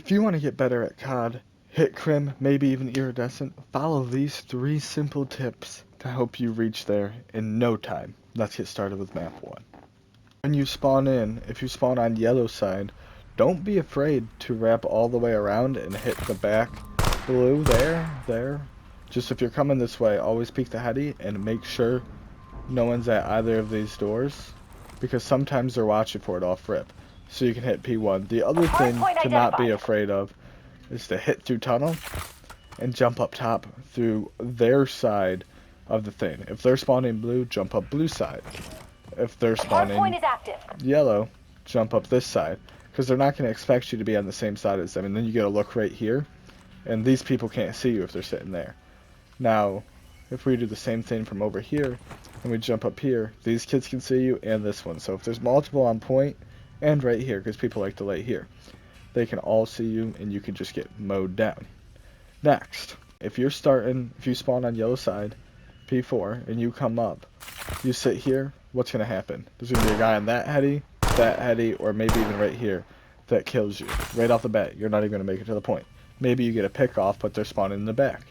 If you want to get better at COD, hit Crim, maybe even Iridescent, follow these 3 simple tips to help you reach there in no time. Let's get started with map 1. When you spawn in, if you spawn on yellow side, don't be afraid to wrap all the way around and hit the back blue there. Just if you're coming this way, always peek the heady and make sure no one's at either of these doors, because sometimes they're watching for it off rip. So you can hit P1. The other thing to not be afraid of is to hit through tunnel and jump up top through their side of the thing. If they're spawning blue, jump up blue side. If they're spawning yellow, jump up this side. Because they're not going to expect you to be on the same side as them. And then you get a look right here, and these people can't see you if they're sitting there. Now, if we do the same thing from over here, and we jump up here, these kids can see you and this one. So if there's multiple on point, and right here, because people like to lay here, they can all see you, and you can just get mowed down. Next, if you spawn on yellow side, P4, and you come up, you sit here, what's going to happen? There's going to be a guy on that heady, or maybe even right here, that kills you. Right off the bat, you're not even going to make it to the point. Maybe you get a pick off, but they're spawning in the back.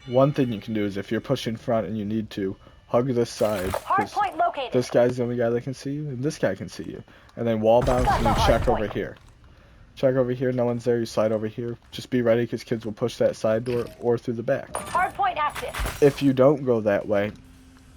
One thing you can do is if you're pushing front and you need to, hug this side, because this guy's the only guy that can see you, and this guy can see you. And then wall bounce, and you check over here. Check over here, no one's there, you slide over here. Just be ready, because kids will push that side door or through the back. Hardpoint active. If you don't go that way,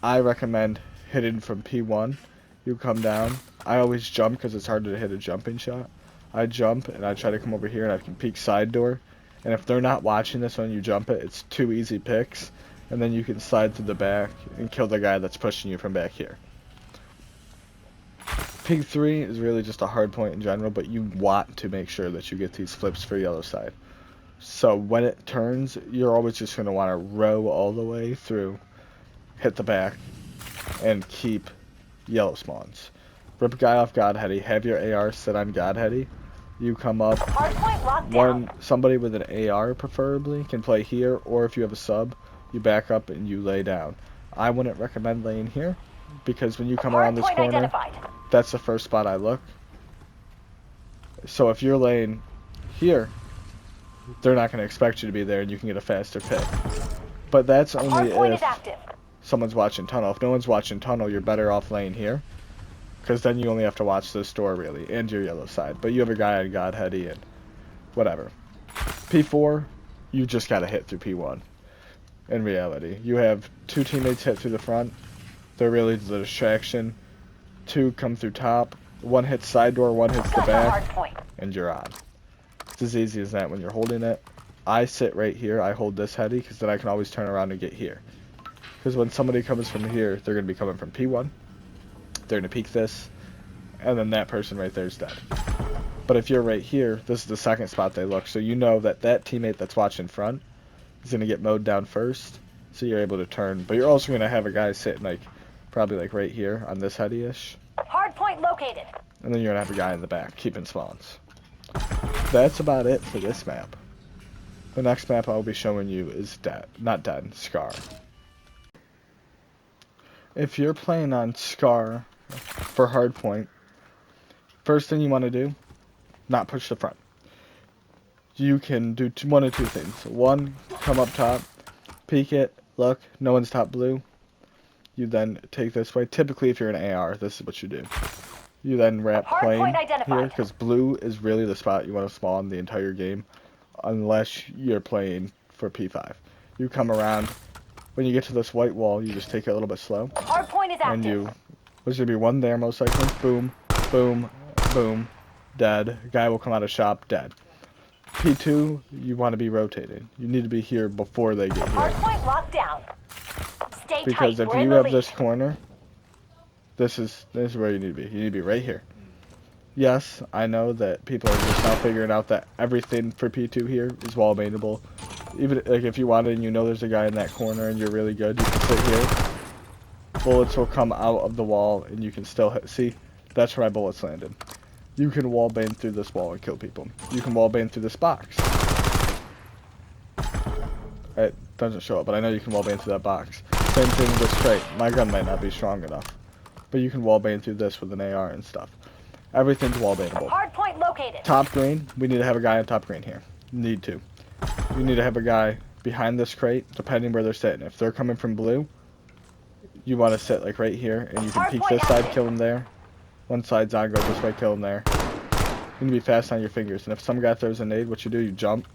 I recommend hitting from P1. You come down. I always jump because it's harder to hit a jumping shot. I jump, and I try to come over here, and I can peek side door. And if they're not watching this when you jump it, it's 2 easy picks. And then you can slide through the back and kill the guy that's pushing you from back here. Pig 3 is really just a hard point in general, but you want to make sure that you get these flips for yellow side. So when it turns, you're always just going to want to row all the way through, hit the back, and keep yellow spawns. Rip a guy off God Heady, have your AR sit on God Heady. You come up, somebody with an AR preferably can play here, or if you have a sub, you back up and you lay down. I wouldn't recommend laying here, because when you come around this corner, that's the first spot I look. So if you're laying here, they're not going to expect you to be there, and you can get a faster pick. But that's only if someone's watching tunnel. If no one's watching tunnel, you're better off laying here, because then you only have to watch this door really, and your yellow side. But you have a guy on God Heady and whatever. P4, you just got to hit through P1. In reality, you have 2 teammates hit through the front. They're really the distraction. 2 come through top. 1 hits side door, 1 hits the back, and you're on. It's as easy as that when you're holding it. I sit right here. I hold this heady, because then I can always turn around and get here. Because when somebody comes from here, they're going to be coming from P1. They're going to peek this, and then that person right there is dead. But if you're right here, this is the second spot they look, so you know that that teammate that's watching front is going to get mowed down first, so you're able to turn. But you're also going to have a guy sitting probably right here on this heady-ish. Hardpoint located. And then you're going to have a guy in the back keeping spawns. That's about it for this map. The next map I'll be showing you is Scar. If you're playing on Scar for hardpoint, first thing you want to do, not push the front. You can do one of 2 things. 1, come up top, peek it, look, no one's top blue. You then take this way. Typically, if you're an AR, this is what you do. You then wrap plane here, because blue is really the spot you want to spawn the entire game, unless you're playing for P5. You come around. When you get to this white wall, you just take it a little bit slow. And there's going to be 1 there most likely. Boom, boom, boom, dead. Guy will come out of shop, dead. P2, you want to be rotating. You need to be here before they get here. Hardpoint locked down. Stay because tight. If you have this corner, this is where you need to be. You need to be right here. Yes, I know that people are just now figuring out that everything for P2 here is wall baitable. Even if you wanted and you know there's a guy in that corner and you're really good, you can sit here. Bullets will come out of the wall and you can still hit. See, that's where my bullets landed. You can wall bang through this wall and kill people. You can wall bang through this box. It doesn't show up, but I know you can wall bang through that box. Same thing with this trait. My gun might not be strong enough, but you can wall bang through this with an AR and stuff. Everything's wall bangable. located. Top green, we need to have a guy on top green here. Need to. We need to have a guy behind this crate, depending where they're sitting. If they're coming from blue, you want to sit like right here, and you can peek this side, kill them there. One side's on, go this way, kill them there. You need to be fast on your fingers. And if some guy throws a nade, what you do, you jump.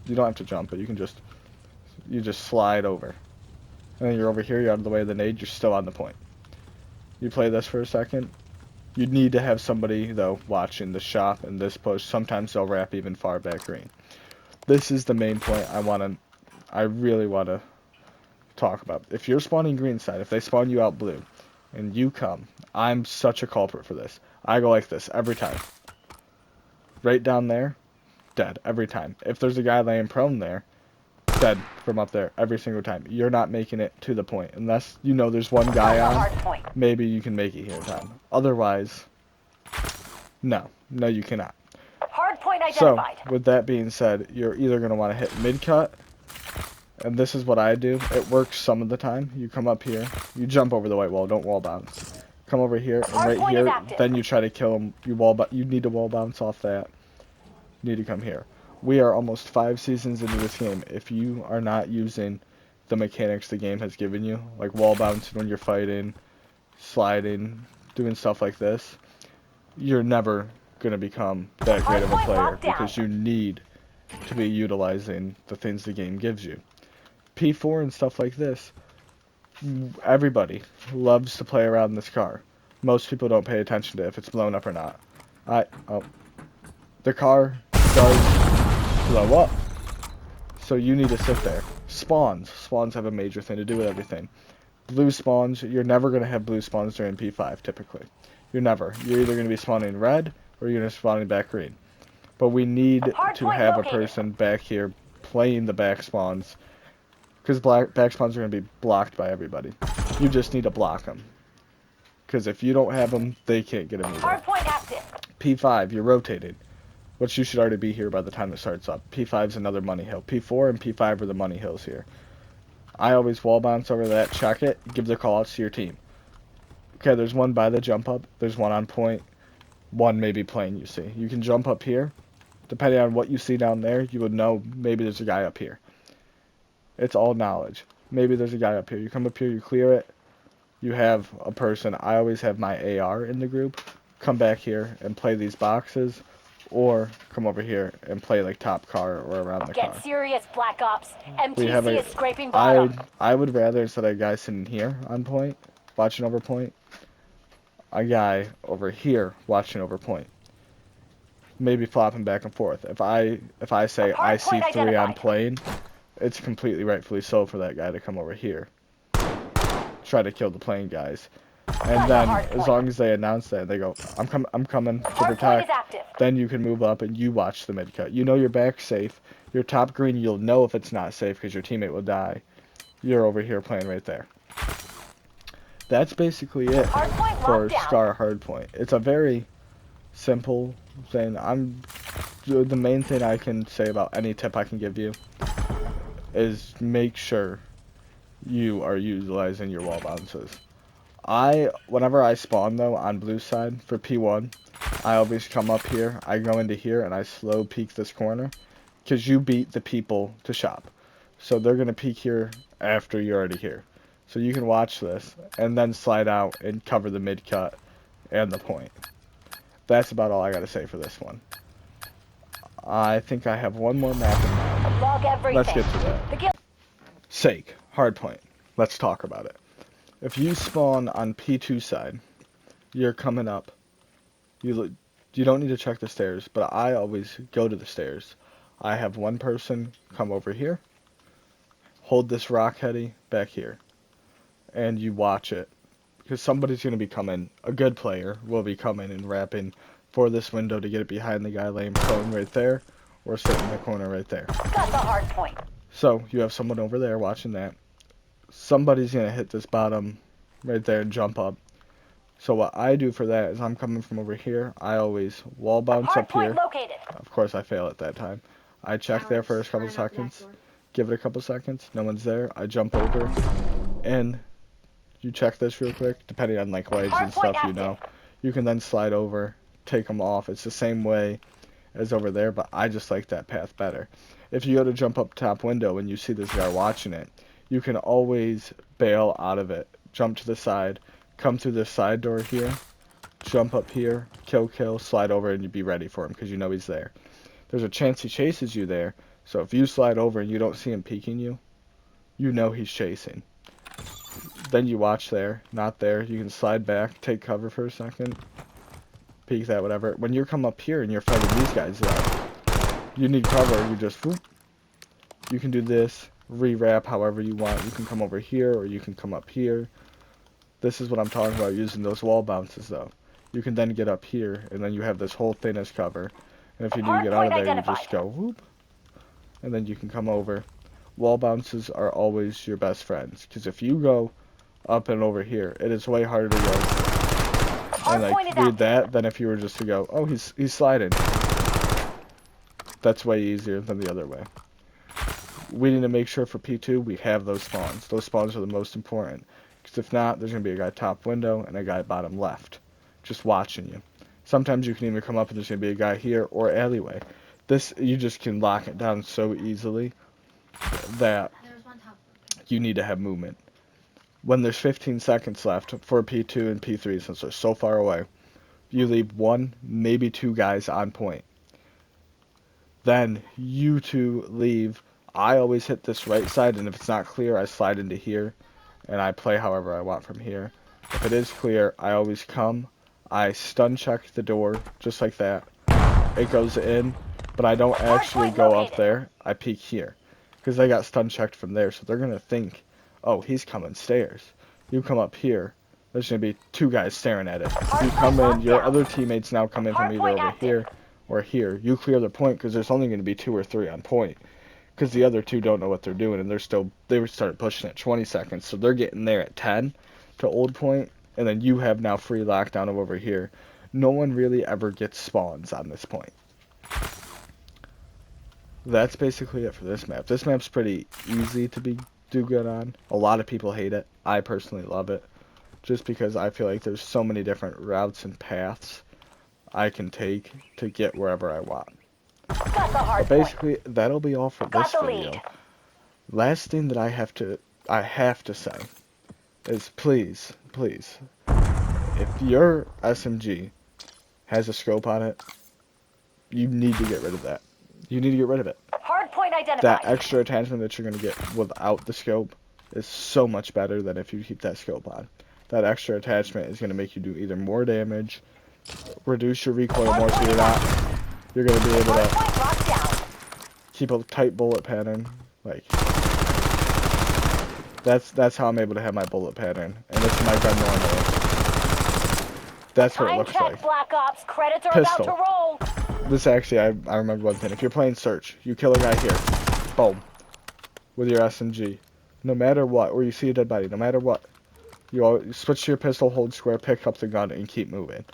You don't have to jump, but you just slide over. And then you're over here, you're out of the way of the nade, you're still on the point. You play this for a second. You need to have somebody, though, watching the shop and this push. Sometimes they'll wrap even far back green. This is the main point I really want to talk about. If you're spawning green side, if they spawn you out blue, and you come, I'm such a culprit for this. I go like this every time. Right down there, dead, every time. If there's a guy laying prone there, dead from up there, every single time. You're not making it to the point. Unless, you know, there's one guy on, maybe you can make it here in time. Otherwise, no, you cannot. Hard point identified. So, with that being said, you're either going to want to hit mid-cut, and this is what I do. It works some of the time. You come up here, you jump over the white wall, don't wall bounce. Come over here, and right here, then you try to kill him. You need to wall bounce off that. You need to come here. We are almost 5 seasons into this game. If you are not using the mechanics the game has given you, like wall bouncing when you're fighting, sliding, doing stuff like this, you're never going to become that great of a player because you need to be utilizing the things the game gives you. P4 and stuff like this, everybody loves to play around this car. Most people don't pay attention to if it's blown up or not. The car does blow up, so you need to sit there. Spawns have a major thing to do with everything. Blue spawns, you're never going to have blue spawns during P5 typically. You're either going to be spawning red or you're going to be spawning back green. But we need to have a person back here playing the back spawns, because back spawns are going to be blocked by everybody. You just need to block them, because if you don't have them, they can't get them either. Hardpoint active. P5, you're rotated, which you should already be here by the time it starts up. P5 is another money hill. P4 and P5 are the money hills here. I always wall bounce over that, check it, give the call outs to your team. Okay, there's one by the jump up, there's one on point, one maybe playing, you see. You can jump up here. Depending on what you see down there, you would know maybe there's a guy up here. It's all knowledge. Maybe there's a guy up here. You come up here, you clear it. You have a person. I always have my AR in the group. Come back here and play these boxes. Or come over here and play like top car or around the car. Get serious, Black Ops. MTC is scraping bottom. I would rather, instead of a guy sitting here on point, watching over point, a guy over here watching over point. Maybe flopping back and forth. If I say I see 3 on plane, it's completely rightfully so for that guy to come over here. Try to kill the plane guys. And then, as long as they announce that, they go, I'm coming to protect, then you can move up and you watch the mid-cut. You know your back's safe. Your top green, you'll know if it's not safe because your teammate will die. You're over here playing right there. That's basically it for Scar Hardpoint. It's a very simple thing. The main thing I can say about any tip I can give you is make sure you are utilizing your wall bounces. Whenever I spawn though on blue side for P1, I always come up here, I go into here and I slow peek this corner, because you beat the people to shop. So they're going to peek here after you're already here. So you can watch this and then slide out and cover the mid cut and the point. That's about all I got to say for this one. I think I have one more map in mind. Log everything. Let's get to that. Sake, Hardpoint. Let's talk about it. If you spawn on P2 side, you're coming up. You don't need to check the stairs, but I always go to the stairs. I have one person come over here, hold this rock heady back here, and you watch it. Because somebody's going to be coming, a good player will be coming and wrapping for this window to get it behind the guy laying prone right there, or sitting in the corner right there. Got the hard point. So, you have someone over there watching that. Somebody's going to hit this bottom right there and jump up. So what I do for that is I'm coming from over here. I always wall bounce up here. Of course I fail at that time. I check there for a couple seconds. Give it a couple seconds. No one's there. I jump over. And you check this real quick. Depending on like legs and stuff, you know. You can then slide over. Take them off. It's the same way as over there, but I just like that path better. If you go to jump up top window and you see this guy watching it, you can always bail out of it, jump to the side, come through this side door here, jump up here, kill, slide over, and you'd be ready for him because you know he's there. There's a chance he chases you there, so if you slide over and you don't see him peeking you, you know he's chasing. Then you watch there, not there. You can slide back, take cover for a second, peek that, whatever. When you come up here and you're fighting these guys out, you need cover, you just whoop. You can do this, re-wrap however you want. You can come over here or you can come up here. This is what I'm talking about, using those wall bounces though. You can then get up here and then you have this whole thing as cover. And if you do get out of there, you just go whoop. And then you can come over. Wall bounces are always your best friends, because if you go up and over here, it is way harder to go and like read that than if you were just to go, oh, he's sliding. That's way easier than the other way. We need to make sure for P2 we have those spawns. Those spawns are the most important, because if not, there's going to be a guy top window and a guy bottom left just watching you. Sometimes you can even come up and there's going to be a guy here or alleyway. This, you just can lock it down so easily that you need to have movement. When there's 15 seconds left for P2 and P3, since they're so far away, you leave 1, maybe 2 guys on point. Then you two leave. I always hit this right side, and if it's not clear, I slide into here, and I play however I want from here. If it is clear, I always come. I stun check the door, just like that. It goes in, but I don't actually go up there. I peek here, because they got stun checked from there, so they're going to think, oh, he's coming stairs. You come up here, there's going to be 2 guys staring at it. You come in, your other teammates now come in from either over here or here. You clear the point, because there's only going to be 2 or 3 on point, because the other 2 don't know what they're doing, and they started pushing at 20 seconds, so they're getting there at 10 to old point, and then you have now free lockdown of over here. No one really ever gets spawns on this point. That's basically it for this map. This map's pretty easy to do good on. A lot of people hate it. I personally love it, just because I feel like there's so many different routes and paths I can take to get wherever I want. But basically, that'll be all for this video. Last thing that I have to say is please, if your SMG has a scope on it, you need to get rid of that. You need to get rid of it. Hardpoint identified. That extra attachment that you're going to get without the scope is so much better than if you keep that scope on. That extra attachment is going to make you do either more damage, reduce your recoil more, so you're going to be able to keep a tight bullet pattern. Like, that's how I'm able to have my bullet pattern, and this is my gun normally. That's what it looks like. Black Ops. Credits are Pistol. about to roll. This actually, I remember one thing. If you're playing search, you kill a guy here, boom, with your SMG. No matter what, or you see a dead body, no matter what, you always switch to your pistol, hold square, pick up the gun, and keep moving.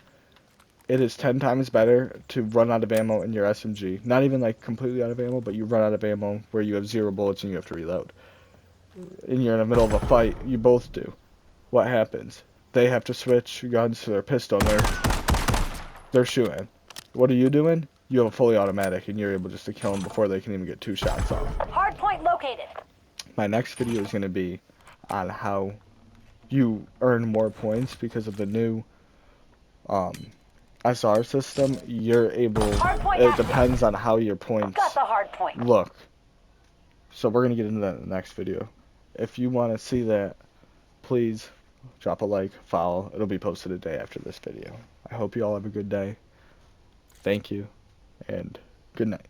It is 10 times better to run out of ammo in your SMG. Not even like completely out of ammo, but you run out of ammo where you have 0 bullets and you have to reload. And you're in the middle of a fight, you both do. What happens? They have to switch guns to their pistol and they're shooting. What are you doing? You have a fully automatic and you're able just to kill them before they can even get 2 shots off. Hardpoint located. My next video is going to be on how you earn more points because of the new SR system. You're able, it depends on how your points look. So we're going to get into that in the next video. If you want to see that, please drop a like, follow. It'll be posted a day after this video. I hope you all have a good day. Thank you, and good night.